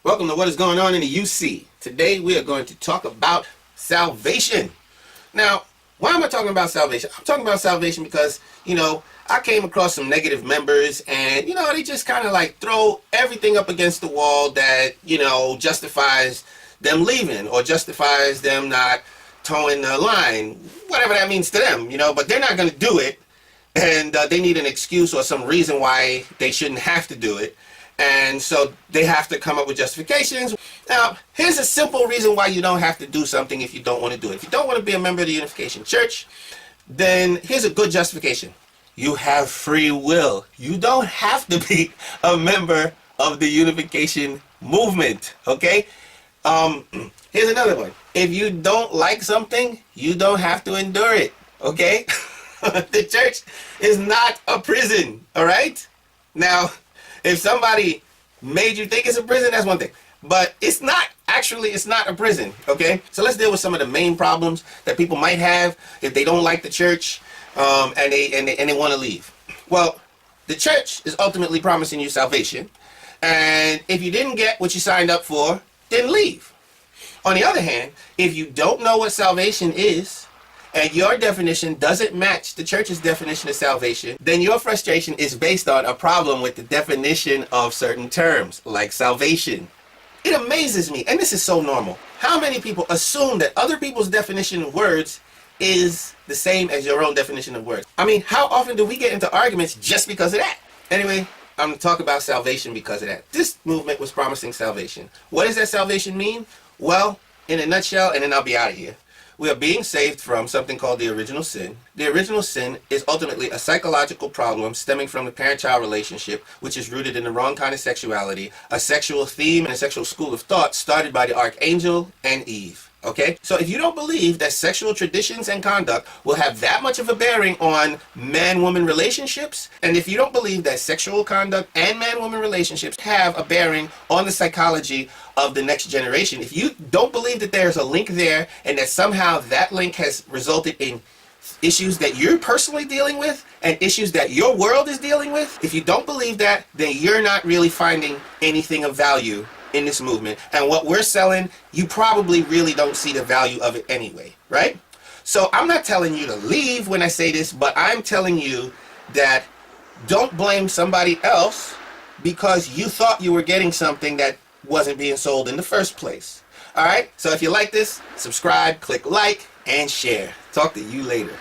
Welcome to What is Going On in the UC. Today we are going to talk about salvation. Now, why am I talking about salvation? I'm talking about salvation because, I came across some negative members and, they just kind of like throw everything up against the wall that, justifies them leaving or justifies them not towing the line, whatever that means to them, but they're not going to do it. And they need an excuse or some reason why they shouldn't have to do it. And so they have to come up with justifications. Now, here's a simple reason why you don't have to do something if you don't want to do it. If you don't want to be a member of the Unification Church, then here's a good justification. You have free will. You don't have to be a member of the Unification movement, okay? Here's another one. If you don't like something, you don't have to endure it, okay? The church is not a prison, all right? Now, if somebody made you think it's a prison, that's one thing. But it's not. Actually, it's not a prison, okay? So let's deal with some of the main problems that people might have if they don't like the church and they want to leave. Well, the church is ultimately promising you salvation. And if you didn't get what you signed up for, then leave. On the other hand, if you don't know what salvation is, and your definition doesn't match the church's definition of salvation, then your frustration is based on a problem with the definition of certain terms, like salvation. It amazes me, and this is so normal, how many people assume that other people's definition of words is the same as your own definition of words. I mean, how often do we get into arguments just because of that? Anyway, I'm going to talk about salvation because of that. This movement was promising salvation. What does that salvation mean? Well, in a nutshell, and then I'll be out of here. We are being saved from something called the original sin. The original sin is ultimately a psychological problem stemming from the parent-child relationship, which is rooted in the wrong kind of sexuality, a sexual theme and a sexual school of thought started by the archangel and Eve. Okay? So if you don't believe that sexual traditions and conduct will have that much of a bearing on man-woman relationships, and if you don't believe that sexual conduct and man-woman relationships have a bearing on the psychology of the next generation, if you don't believe that there's a link there and that somehow that link has resulted in issues that you're personally dealing with and issues that your world is dealing with, if you don't believe that, then you're not really finding anything of value in this movement. And what we're selling, you probably really don't see the value of it anyway, right? So I'm not telling you to leave when I say this, but I'm telling you that don't blame somebody else because you thought you were getting something that wasn't being sold in the first place. All right? So if you like this, subscribe, click like, and share. Talk to you later.